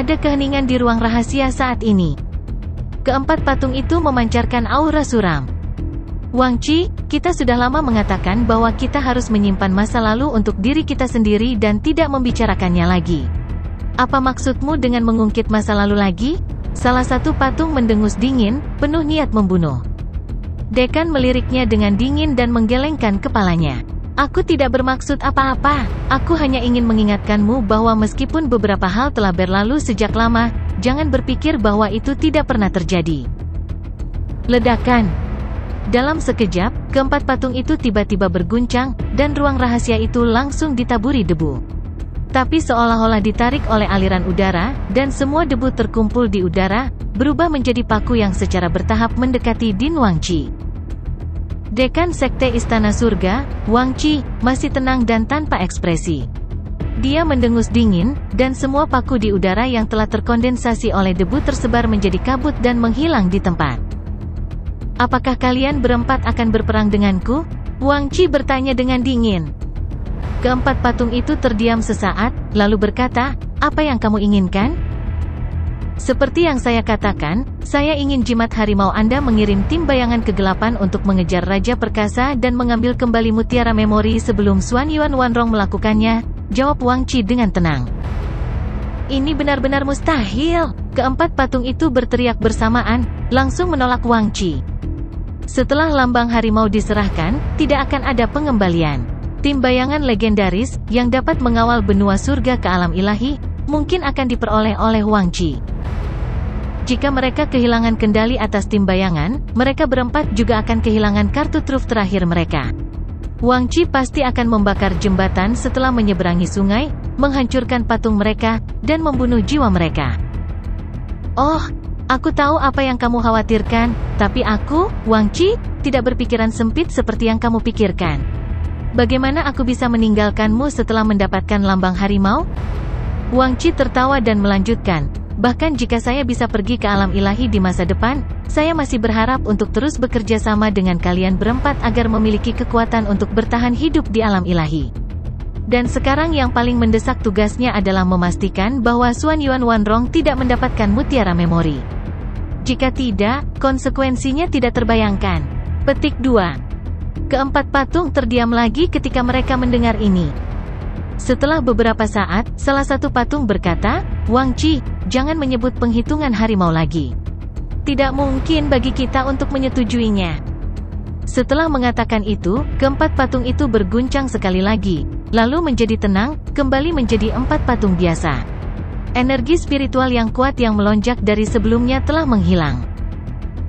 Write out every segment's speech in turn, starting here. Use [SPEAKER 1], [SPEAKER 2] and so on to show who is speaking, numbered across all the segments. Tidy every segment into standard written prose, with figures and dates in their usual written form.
[SPEAKER 1] Ada keheningan di ruang rahasia saat ini. Keempat patung itu memancarkan aura suram. Wang Qi, kita sudah lama mengatakan bahwa kita harus menyimpan masa lalu untuk diri kita sendiri dan tidak membicarakannya lagi. Apa maksudmu dengan mengungkit masa lalu lagi? Salah satu patung mendengus dingin, penuh niat membunuh. Dekan meliriknya dengan dingin dan menggelengkan kepalanya. Aku tidak bermaksud apa-apa, aku hanya ingin mengingatkanmu bahwa meskipun beberapa hal telah berlalu sejak lama, jangan berpikir bahwa itu tidak pernah terjadi. Ledakan. Dalam sekejap, keempat patung itu tiba-tiba berguncang, dan ruang rahasia itu langsung ditaburi debu. Tapi seolah-olah ditarik oleh aliran udara, dan semua debu terkumpul di udara, berubah menjadi paku yang secara bertahap mendekati Din Wang Qi. Dekan Sekte Istana Surga, Wang Qi, masih tenang dan tanpa ekspresi. Dia mendengus dingin, dan semua paku di udara yang telah terkondensasi oleh debu tersebar menjadi kabut dan menghilang di tempat. Apakah kalian berempat akan berperang denganku? Wang Qi bertanya dengan dingin. Keempat patung itu terdiam sesaat, lalu berkata, apa yang kamu inginkan? Seperti yang saya katakan, saya ingin jimat harimau Anda mengirim tim bayangan kegelapan untuk mengejar Raja Perkasa dan mengambil kembali mutiara memori sebelum Xuan Yuan Wanrong melakukannya, jawab Wang Qi dengan tenang. Ini benar-benar mustahil. Keempat patung itu berteriak bersamaan, langsung menolak Wang Qi. Setelah lambang harimau diserahkan, tidak akan ada pengembalian. Tim bayangan legendaris, yang dapat mengawal benua surga ke alam ilahi, mungkin akan diperoleh oleh Wang Qi. Jika mereka kehilangan kendali atas tim bayangan, mereka berempat juga akan kehilangan kartu truf terakhir mereka. Wang Qi pasti akan membakar jembatan setelah menyeberangi sungai, menghancurkan patung mereka, dan membunuh jiwa mereka. Oh, aku tahu apa yang kamu khawatirkan, tapi aku, Wang Qi, tidak berpikiran sempit seperti yang kamu pikirkan. Bagaimana aku bisa meninggalkanmu setelah mendapatkan lambang harimau? Wang Qi tertawa dan melanjutkan, bahkan jika saya bisa pergi ke alam ilahi di masa depan, saya masih berharap untuk terus bekerja sama dengan kalian berempat agar memiliki kekuatan untuk bertahan hidup di alam ilahi. Dan sekarang yang paling mendesak tugasnya adalah memastikan bahwa Xuan Yuan Wanrong tidak mendapatkan mutiara memori. Jika tidak, konsekuensinya tidak terbayangkan. Petik 2. Keempat patung terdiam lagi ketika mereka mendengar ini. Setelah beberapa saat, salah satu patung berkata, Wang Qi, jangan menyebut penghitungan harimau lagi. Tidak mungkin bagi kita untuk menyetujuinya. Setelah mengatakan itu, keempat patung itu berguncang sekali lagi, lalu menjadi tenang, kembali menjadi empat patung biasa. Energi spiritual yang kuat yang melonjak dari sebelumnya telah menghilang.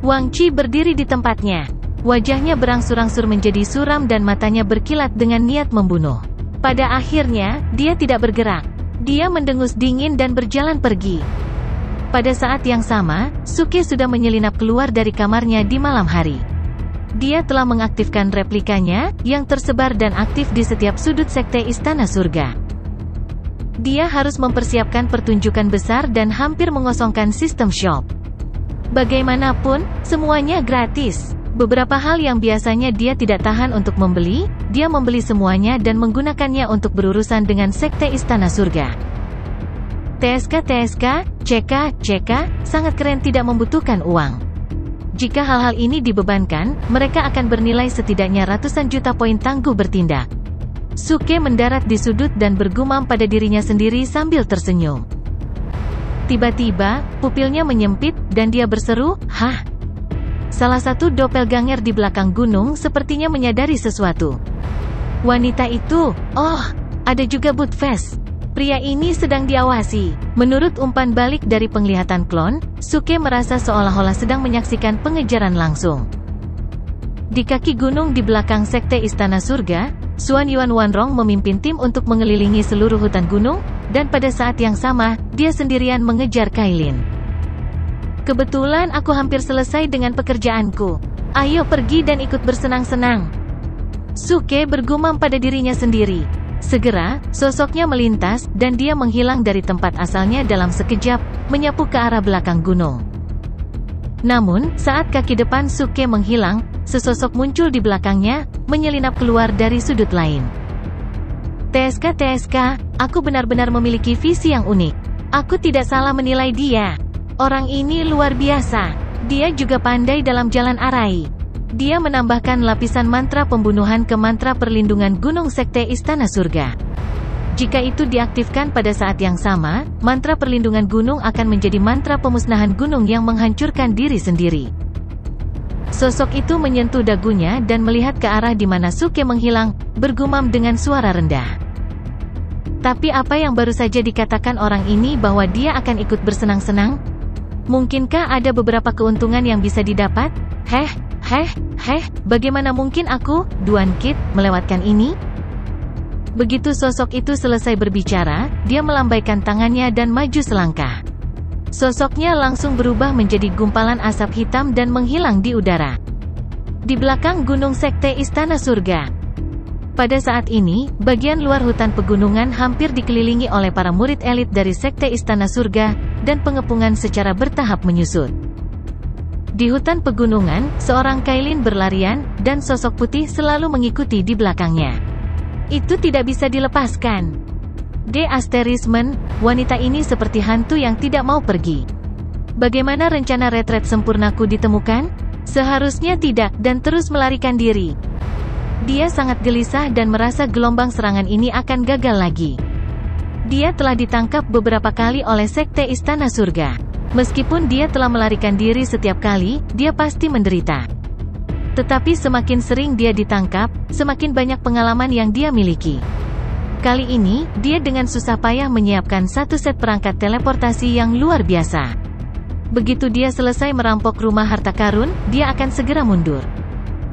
[SPEAKER 1] Wang Qi berdiri di tempatnya. Wajahnya berangsur-angsur menjadi suram dan matanya berkilat dengan niat membunuh. Pada akhirnya, dia tidak bergerak. Dia mendengus dingin dan berjalan pergi. Pada saat yang sama, Suke sudah menyelinap keluar dari kamarnya di malam hari. Dia telah mengaktifkan replikanya, yang tersebar dan aktif di setiap sudut sekte Istana Surga. Dia harus mempersiapkan pertunjukan besar dan hampir mengosongkan sistem shop. Bagaimanapun, semuanya gratis. Beberapa hal yang biasanya dia tidak tahan untuk membeli, dia membeli semuanya dan menggunakannya untuk berurusan dengan sekte Istana Surga. TSK, CK, sangat keren tidak membutuhkan uang. Jika hal-hal ini dibebankan, mereka akan bernilai setidaknya ratusan juta poin tangguh bertindak. Suke mendarat di sudut dan bergumam pada dirinya sendiri sambil tersenyum. Tiba-tiba, pupilnya menyempit, dan dia berseru, "Hah?" Salah satu doppelganger di belakang gunung sepertinya menyadari sesuatu. Wanita itu, oh, ada juga Budfest. Pria ini sedang diawasi. Menurut umpan balik dari penglihatan klon, Suke merasa seolah-olah sedang menyaksikan pengejaran langsung. Di kaki gunung di belakang sekte Istana Surga, Xuan Yuan Wanrong memimpin tim untuk mengelilingi seluruh hutan gunung, dan pada saat yang sama, dia sendirian mengejar Kailin. Kebetulan aku hampir selesai dengan pekerjaanku. Ayo pergi dan ikut bersenang-senang. Suke bergumam pada dirinya sendiri. Segera, sosoknya melintas, dan dia menghilang dari tempat asalnya dalam sekejap, menyapu ke arah belakang gunung. Namun, saat kaki depan Suke menghilang, sesosok muncul di belakangnya, menyelinap keluar dari sudut lain. TSK, aku benar-benar memiliki visi yang unik. Aku tidak salah menilai dia. Orang ini luar biasa. Dia juga pandai dalam jalan arai. Dia menambahkan lapisan mantra pembunuhan ke mantra perlindungan gunung Sekte Istana Surga. Jika itu diaktifkan pada saat yang sama, mantra perlindungan gunung akan menjadi mantra pemusnahan gunung yang menghancurkan diri sendiri. Sosok itu menyentuh dagunya dan melihat ke arah di mana Suke menghilang, bergumam dengan suara rendah. Tapi apa yang baru saja dikatakan orang ini bahwa dia akan ikut bersenang-senang? Mungkinkah ada beberapa keuntungan yang bisa didapat? Bagaimana mungkin aku, Duan Kit, melewatkan ini? Begitu sosok itu selesai berbicara, dia melambaikan tangannya dan maju selangkah. Sosoknya langsung berubah menjadi gumpalan asap hitam dan menghilang di udara. Di belakang gunung Sekte Istana Surga. Pada saat ini, bagian luar hutan pegunungan hampir dikelilingi oleh para murid elit dari Sekte Istana Surga, dan pengepungan secara bertahap menyusut. Di hutan pegunungan, seorang Kailin berlarian, dan sosok putih selalu mengikuti di belakangnya. Itu tidak bisa dilepaskan. De Asterismen, wanita ini seperti hantu yang tidak mau pergi. Bagaimana rencana retret sempurnaku ditemukan? Seharusnya tidak, dan terus melarikan diri. Dia sangat gelisah dan merasa gelombang serangan ini akan gagal lagi. Dia telah ditangkap beberapa kali oleh Sekte Istana Surga. Meskipun dia telah melarikan diri setiap kali, dia pasti menderita. Tetapi semakin sering dia ditangkap, semakin banyak pengalaman yang dia miliki. Kali ini, dia dengan susah payah menyiapkan satu set perangkat teleportasi yang luar biasa. Begitu dia selesai merampok rumah harta karun, dia akan segera mundur.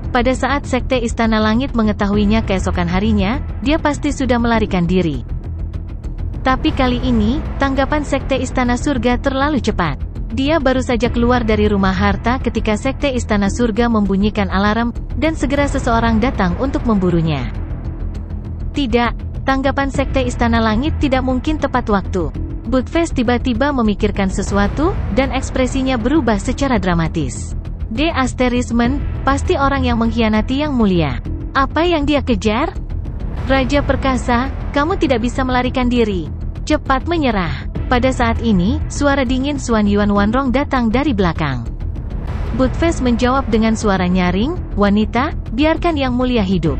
[SPEAKER 1] Pada saat Sekte Istana Langit mengetahuinya keesokan harinya, dia pasti sudah melarikan diri. Tapi kali ini, tanggapan Sekte Istana Surga terlalu cepat. Dia baru saja keluar dari rumah harta ketika Sekte Istana Surga membunyikan alarm, dan segera seseorang datang untuk memburunya. Tidak. Tanggapan Sekte Istana Langit tidak mungkin tepat waktu. Budfest tiba-tiba memikirkan sesuatu, dan ekspresinya berubah secara dramatis. De Asterismen, pasti orang yang mengkhianati Yang Mulia. Apa yang dia kejar? Raja Perkasa, kamu tidak bisa melarikan diri. Cepat menyerah. Pada saat ini, suara dingin Xuan Yuan Wanrong datang dari belakang. Budfest menjawab dengan suara nyaring, wanita, biarkan Yang Mulia hidup.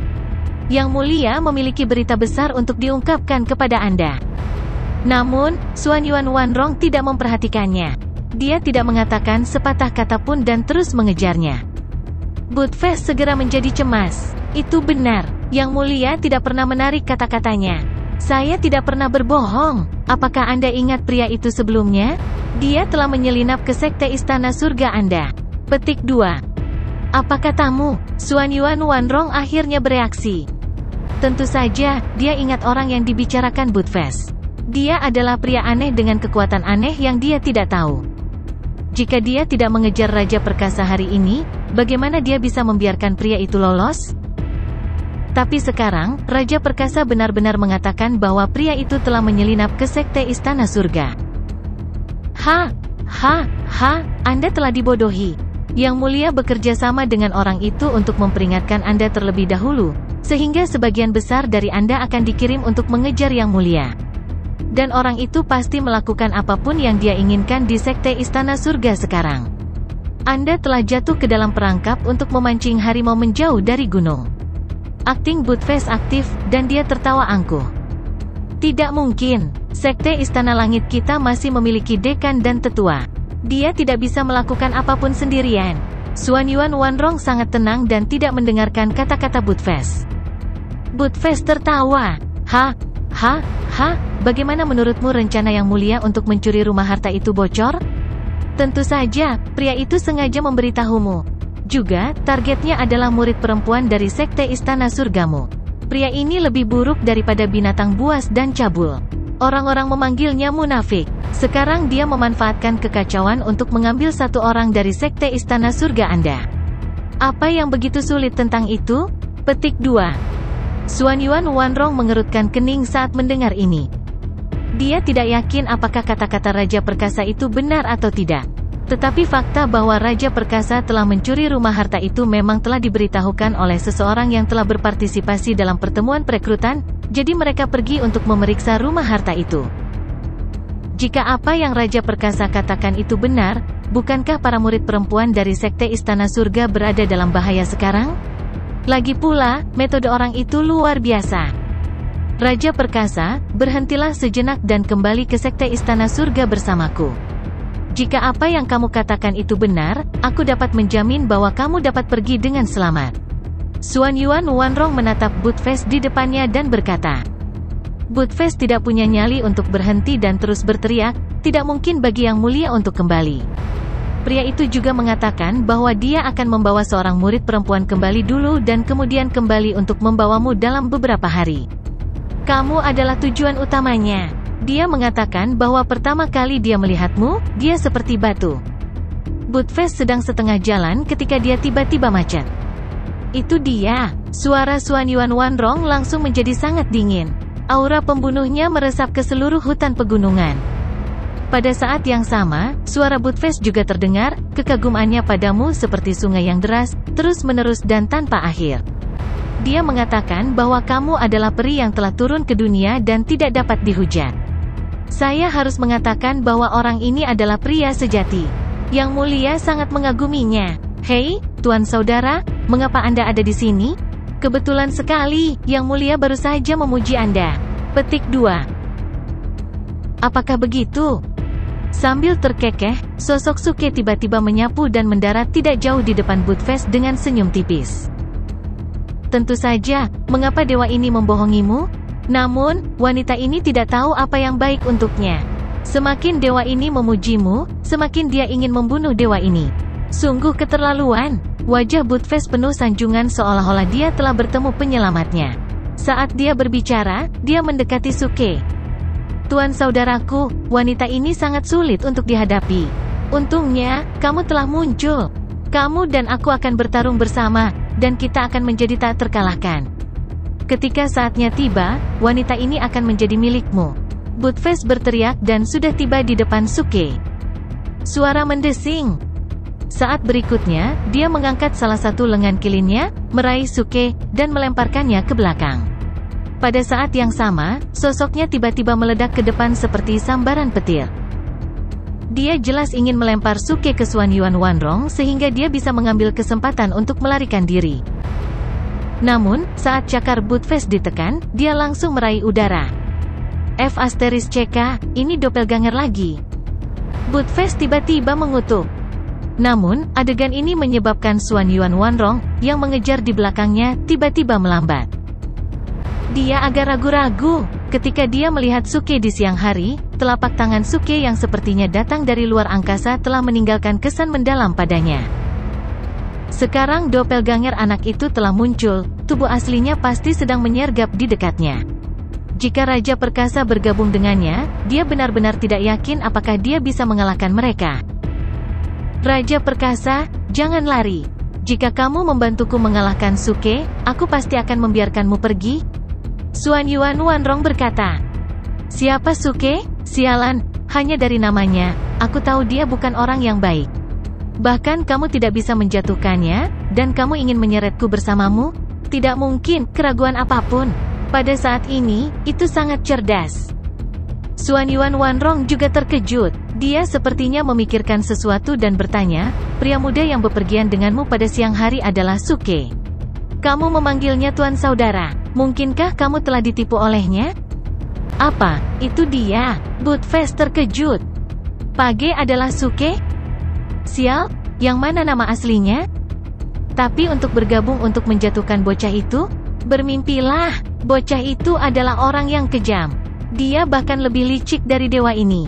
[SPEAKER 1] Yang Mulia memiliki berita besar untuk diungkapkan kepada Anda. Namun, Xuan Yuan Wanrong tidak memperhatikannya. Dia tidak mengatakan sepatah kata pun dan terus mengejarnya. Budfest segera menjadi cemas. Itu benar, Yang Mulia tidak pernah menarik kata-katanya. Saya tidak pernah berbohong. Apakah Anda ingat pria itu sebelumnya? Dia telah menyelinap ke Sekte Istana Surga Anda. Petik 2. Apa katamu? Xuan Yuan Wanrong akhirnya bereaksi. Tentu saja, dia ingat orang yang dibicarakan Budfest. Dia adalah pria aneh dengan kekuatan aneh yang dia tidak tahu. Jika dia tidak mengejar Raja Perkasa hari ini, bagaimana dia bisa membiarkan pria itu lolos? Tapi sekarang, Raja Perkasa benar-benar mengatakan bahwa pria itu telah menyelinap ke Sekte Istana Surga. Anda telah dibodohi. Yang Mulia bekerja sama dengan orang itu untuk memperingatkan Anda terlebih dahulu, sehingga sebagian besar dari Anda akan dikirim untuk mengejar Yang Mulia. Dan orang itu pasti melakukan apapun yang dia inginkan di Sekte Istana Surga sekarang. Anda telah jatuh ke dalam perangkap untuk memancing harimau menjauh dari gunung. Akting Budfest aktif, dan dia tertawa angkuh. Tidak mungkin. Sekte Istana Langit kita masih memiliki dekan dan tetua. Dia tidak bisa melakukan apapun sendirian. Xuan Yuan Wanrong sangat tenang dan tidak mendengarkan kata-kata Budfest. Budfest tertawa. Bagaimana menurutmu rencana Yang Mulia untuk mencuri rumah harta itu bocor? Tentu saja, pria itu sengaja memberitahumu. Juga, targetnya adalah murid perempuan dari Sekte Istana Surgamu. Pria ini lebih buruk daripada binatang buas dan cabul. Orang-orang memanggilnya munafik. Sekarang dia memanfaatkan kekacauan untuk mengambil satu orang dari Sekte Istana Surga Anda. Apa yang begitu sulit tentang itu? Petik 2. Xuan Yuan Wanrong mengerutkan kening saat mendengar ini. Dia tidak yakin apakah kata-kata Raja Perkasa itu benar atau tidak. Tetapi fakta bahwa Raja Perkasa telah mencuri rumah harta itu memang telah diberitahukan oleh seseorang yang telah berpartisipasi dalam pertemuan perekrutan, jadi mereka pergi untuk memeriksa rumah harta itu. Jika apa yang Raja Perkasa katakan itu benar, bukankah para murid perempuan dari Sekte Istana Surga berada dalam bahaya sekarang? Lagi pula, metode orang itu luar biasa. Raja Perkasa, berhentilah sejenak dan kembali ke Sekte Istana Surga bersamaku. Jika apa yang kamu katakan itu benar, aku dapat menjamin bahwa kamu dapat pergi dengan selamat. Xuan Yuan Wanrong menatap Buttface di depannya dan berkata. Buttface tidak punya nyali untuk berhenti dan terus berteriak, tidak mungkin bagi Yang Mulia untuk kembali. Pria itu juga mengatakan bahwa dia akan membawa seorang murid perempuan kembali dulu dan kemudian kembali untuk membawamu dalam beberapa hari. Kamu adalah tujuan utamanya. Dia mengatakan bahwa pertama kali dia melihatmu, dia seperti batu. Buttface sedang setengah jalan ketika dia tiba-tiba macet. Itu dia. Suara Xuan Yuan Wanrong langsung menjadi sangat dingin. Aura pembunuhnya meresap ke seluruh hutan pegunungan. Pada saat yang sama, suara Buttface juga terdengar, kekagumannya padamu seperti sungai yang deras, terus-menerus dan tanpa akhir. Dia mengatakan bahwa kamu adalah peri yang telah turun ke dunia dan tidak dapat dihujat. Saya harus mengatakan bahwa orang ini adalah pria sejati. Yang Mulia sangat mengaguminya. Hei, Tuan Saudara, mengapa Anda ada di sini? Kebetulan sekali, Yang Mulia baru saja memuji Anda. Petik 2. Apakah begitu? Sambil terkekeh, sosok Suke tiba-tiba menyapu dan mendarat tidak jauh di depan Buttface dengan senyum tipis. Tentu saja, mengapa dewa ini membohongimu? Namun, wanita ini tidak tahu apa yang baik untuknya. Semakin dewa ini memujimu, semakin dia ingin membunuh dewa ini. Sungguh keterlaluan. Wajah Buttface penuh sanjungan seolah-olah dia telah bertemu penyelamatnya. Saat dia berbicara, dia mendekati Suke. Tuan saudaraku, wanita ini sangat sulit untuk dihadapi. Untungnya, kamu telah muncul. Kamu dan aku akan bertarung bersama, dan kita akan menjadi tak terkalahkan. Ketika saatnya tiba, wanita ini akan menjadi milikmu. Buttface berteriak dan sudah tiba di depan Suke. Suara mendesing. Saat berikutnya, dia mengangkat salah satu lengan kilinnya, meraih Suke, dan melemparkannya ke belakang. Pada saat yang sama, sosoknya tiba-tiba meledak ke depan seperti sambaran petir. Dia jelas ingin melempar Suke ke Xuan Yuan Wanrong sehingga dia bisa mengambil kesempatan untuk melarikan diri. Namun, saat cakar Buttface ditekan, dia langsung meraih udara. F***CK, ini doppelganger lagi. Buttface tiba-tiba mengutuk. Namun, adegan ini menyebabkan Xuan Yuan Wanrong, yang mengejar di belakangnya, tiba-tiba melambat. Dia agak ragu-ragu. Ketika dia melihat Suke di siang hari, telapak tangan Suke yang sepertinya datang dari luar angkasa telah meninggalkan kesan mendalam padanya. Sekarang doppelganger anak itu telah muncul, tubuh aslinya pasti sedang menyergap di dekatnya. Jika Raja Perkasa bergabung dengannya, dia benar-benar tidak yakin apakah dia bisa mengalahkan mereka. Raja Perkasa, jangan lari. Jika kamu membantuku mengalahkan Suke, aku pasti akan membiarkanmu pergi. Xuan Yuan Wanrong berkata. Siapa Suke? Sialan, hanya dari namanya, aku tahu dia bukan orang yang baik. Bahkan kamu tidak bisa menjatuhkannya, dan kamu ingin menyeretku bersamamu? Tidak mungkin, keraguan apapun. Pada saat ini, itu sangat cerdas. Xuan Yuan Wanrong juga terkejut. Dia sepertinya memikirkan sesuatu dan bertanya, pria muda yang bepergian denganmu pada siang hari adalah Suke. Kamu memanggilnya Tuan Saudara. Mungkinkah kamu telah ditipu olehnya? Apa? Itu dia. Buttface terkejut. Page adalah Suke? Sial, yang mana nama aslinya? Tapi untuk bergabung untuk menjatuhkan bocah itu? Bermimpilah, bocah itu adalah orang yang kejam. Dia bahkan lebih licik dari dewa ini.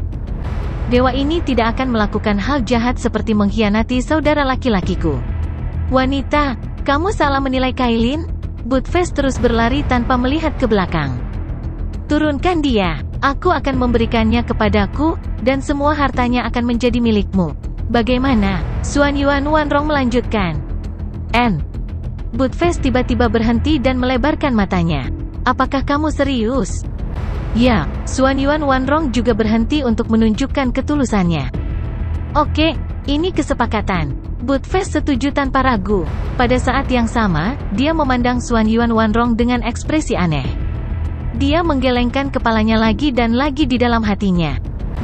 [SPEAKER 1] Dewa ini tidak akan melakukan hal jahat seperti mengkhianati saudara laki-lakiku. Wanita, kamu salah menilai Kailin? Buttface terus berlari tanpa melihat ke belakang. Turunkan dia. Aku akan memberikannya kepadaku, dan semua hartanya akan menjadi milikmu. Bagaimana? Xuan Yuan Wanrong melanjutkan. Buttface tiba-tiba berhenti dan melebarkan matanya. Apakah kamu serius? Ya, Xuan Yuan Wanrong juga berhenti untuk menunjukkan ketulusannya. Oke, ini kesepakatan. Buttface setuju tanpa ragu. Pada saat yang sama, dia memandang Xuan Yuan Wanrong dengan ekspresi aneh. Dia menggelengkan kepalanya lagi dan lagi di dalam hatinya.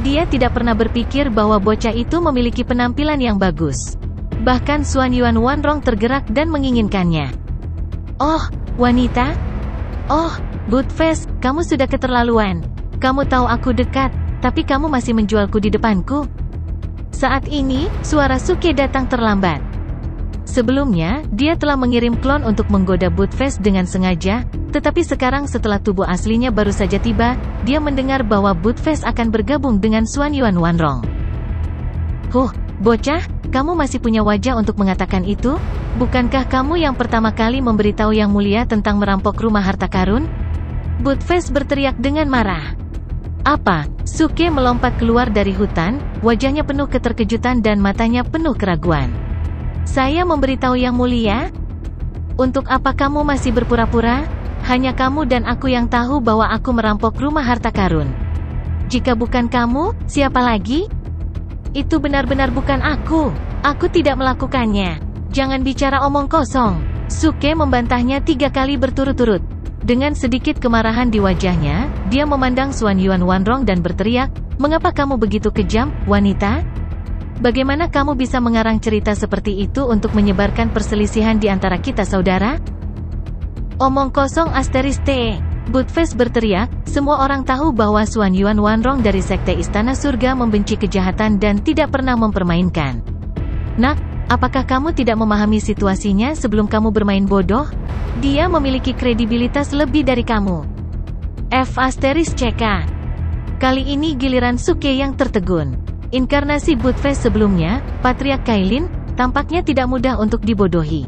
[SPEAKER 1] Dia tidak pernah berpikir bahwa bocah itu memiliki penampilan yang bagus. Bahkan Xuan Yuan Wanrong tergerak dan menginginkannya. Oh, wanita? Oh, Buttfast, kamu sudah keterlaluan. Kamu tahu aku dekat, tapi kamu masih menjualku di depanku. Saat ini, suara Suke datang terlambat. Sebelumnya, dia telah mengirim klon untuk menggoda Buttfast dengan sengaja, tetapi sekarang setelah tubuh aslinya baru saja tiba, dia mendengar bahwa Buttfast akan bergabung dengan Xuan Yuan Wanrong. Bocah, kamu masih punya wajah untuk mengatakan itu? Bukankah kamu yang pertama kali memberitahu Yang Mulia tentang merampok rumah harta karun? Buttfast berteriak dengan marah. Apa? Suke melompat keluar dari hutan, wajahnya penuh keterkejutan dan matanya penuh keraguan. Saya memberitahu Yang Mulia? Untuk apa kamu masih berpura-pura? Hanya kamu dan aku yang tahu bahwa aku merampok rumah harta karun. Jika bukan kamu, siapa lagi? Itu benar-benar bukan aku. Aku tidak melakukannya. Jangan bicara omong kosong. Suke membantahnya 3 kali berturut-turut. Dengan sedikit kemarahan di wajahnya, dia memandang Xuan Yuan Wanrong dan berteriak, "Mengapa kamu begitu kejam, wanita? Bagaimana kamu bisa mengarang cerita seperti itu untuk menyebarkan perselisihan di antara kita saudara?" Omong kosong * T. Buttfast berteriak, semua orang tahu bahwa Xuan Yuan Wanrong dari Sekte Istana Surga membenci kejahatan dan tidak pernah mempermainkan. Nak, apakah kamu tidak memahami situasinya sebelum kamu bermain bodoh? Dia memiliki kredibilitas lebih dari kamu. *CK. Kali ini giliran Suke yang tertegun. Inkarnasi Buttfast sebelumnya, Patriark Kailin, tampaknya tidak mudah untuk dibodohi.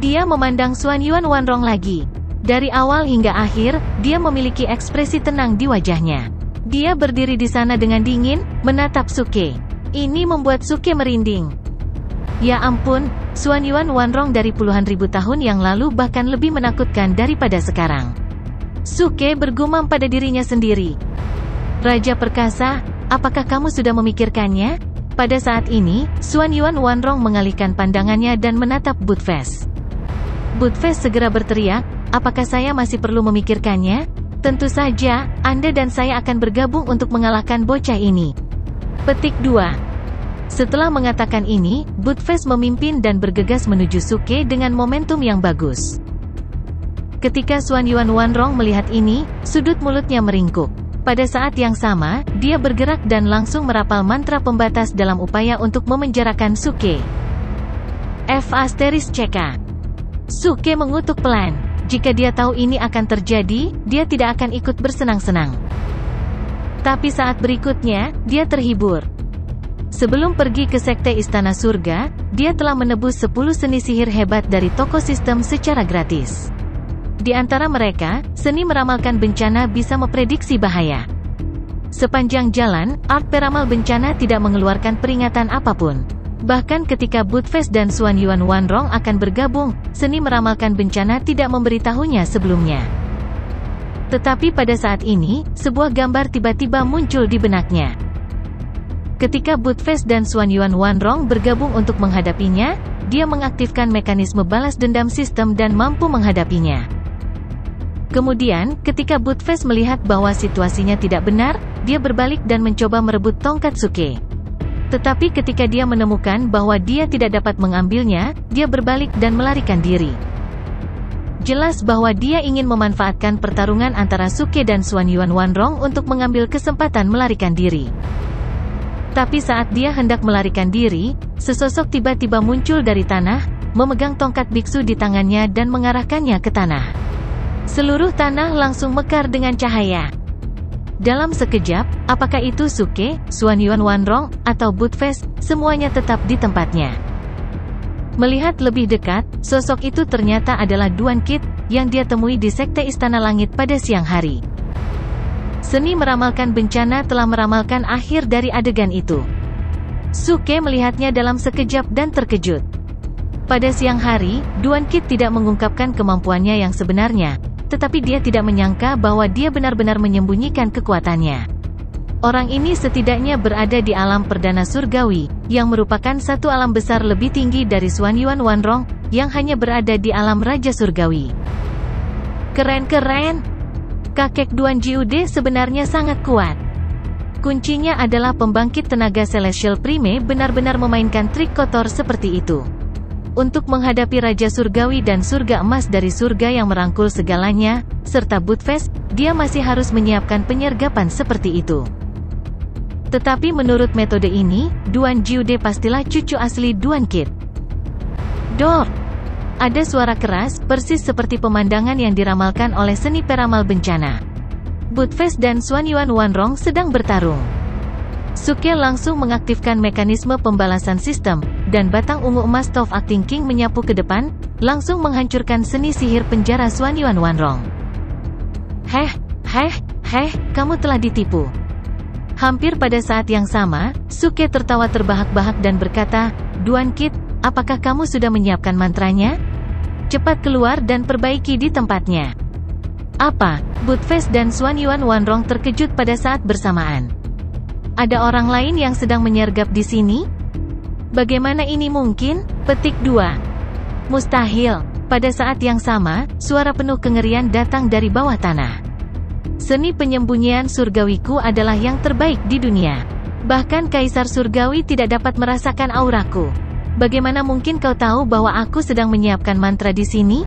[SPEAKER 1] Dia memandang Xuan Yuan Wanrong lagi. Dari awal hingga akhir, dia memiliki ekspresi tenang di wajahnya. Dia berdiri di sana dengan dingin, menatap Suke. Ini membuat Suke merinding. Ya ampun, Xuan Yuan Wanrong dari puluhan ribu tahun yang lalu bahkan lebih menakutkan daripada sekarang. Suke bergumam pada dirinya sendiri. Raja Perkasa, apakah kamu sudah memikirkannya? Pada saat ini, Xuan Yuan Wanrong mengalihkan pandangannya dan menatap Buttfast. Buttfast segera berteriak, apakah saya masih perlu memikirkannya? Tentu saja, Anda dan saya akan bergabung untuk mengalahkan bocah ini. Petik 2. Setelah mengatakan ini, Buttfast memimpin dan bergegas menuju Suke dengan momentum yang bagus. Ketika Xuan Yuan Wanrong melihat ini, sudut mulutnya meringkuk. Pada saat yang sama, dia bergerak dan langsung merapal mantra pembatas dalam upaya untuk memenjarakan Suke. *CK. Suke mengutuk pelan. Jika dia tahu ini akan terjadi, dia tidak akan ikut bersenang-senang. Tapi saat berikutnya, dia terhibur. Sebelum pergi ke Sekte Istana Surga, dia telah menebus 10 seni sihir hebat dari toko sistem secara gratis. Di antara mereka, seni meramalkan bencana bisa memprediksi bahaya. Sepanjang jalan, art peramal bencana tidak mengeluarkan peringatan apapun. Bahkan ketika Buttfast dan Xuan Yuan Wanrong akan bergabung, seni meramalkan bencana tidak memberitahunya sebelumnya. Tetapi pada saat ini, sebuah gambar tiba-tiba muncul di benaknya. Ketika Buttfast dan Xuan Yuan Wanrong bergabung untuk menghadapinya, dia mengaktifkan mekanisme balas dendam sistem dan mampu menghadapinya. Kemudian, ketika Buttfast melihat bahwa situasinya tidak benar, dia berbalik dan mencoba merebut tongkat Suke. Tetapi ketika dia menemukan bahwa dia tidak dapat mengambilnya, dia berbalik dan melarikan diri. Jelas bahwa dia ingin memanfaatkan pertarungan antara Suke dan Xuan Yuan Wanrong untuk mengambil kesempatan melarikan diri. Tapi saat dia hendak melarikan diri, sesosok tiba-tiba muncul dari tanah, memegang tongkat biksu di tangannya dan mengarahkannya ke tanah. Seluruh tanah langsung mekar dengan cahaya. Dalam sekejap, apakah itu Suke, Xuan Yuan Wanrong, atau Buttfast, semuanya tetap di tempatnya. Melihat lebih dekat, sosok itu ternyata adalah Duan Qit, yang dia temui di Sekte Istana Langit pada siang hari. Seni meramalkan bencana telah meramalkan akhir dari adegan itu. Suke melihatnya dalam sekejap dan terkejut. Pada siang hari, Duan Qit tidak mengungkapkan kemampuannya yang sebenarnya, tetapi dia tidak menyangka bahwa dia benar-benar menyembunyikan kekuatannya. Orang ini setidaknya berada di alam perdana surgawi, yang merupakan satu alam besar lebih tinggi dari Xuan Yuan Wanrong, yang hanya berada di alam raja surgawi. Keren-keren! Kakek Duan Jiude sebenarnya sangat kuat. Kuncinya adalah pembangkit tenaga Celestial Prime benar-benar memainkan trik kotor seperti itu. Untuk menghadapi Raja Surgawi dan surga emas dari surga yang merangkul segalanya, serta Budfest, dia masih harus menyiapkan penyergapan seperti itu. Tetapi menurut metode ini, Duan Jiude pastilah cucu asli Duan Qid. Dor! Ada suara keras, persis seperti pemandangan yang diramalkan oleh seni peramal bencana. Budfest dan Xuanyuan Wanrong sedang bertarung. Suke langsung mengaktifkan mekanisme pembalasan sistem, dan batang ungu emas Top Acting King menyapu ke depan, langsung menghancurkan seni sihir penjara Xuanyuan Wanrong. Kamu telah ditipu. Hampir pada saat yang sama, Suke tertawa terbahak-bahak dan berkata, Duan Qid, apakah kamu sudah menyiapkan mantranya? Cepat keluar dan perbaiki di tempatnya. Apa? Budfest dan Xuanyuan Wanrong terkejut pada saat bersamaan. Ada orang lain yang sedang menyergap di sini? Bagaimana ini mungkin? Petik 2. Mustahil. Pada saat yang sama, suara penuh kengerian datang dari bawah tanah. Seni penyembunyian surgawiku adalah yang terbaik di dunia. Bahkan Kaisar Surgawi tidak dapat merasakan auraku. Bagaimana mungkin kau tahu bahwa aku sedang menyiapkan mantra di sini?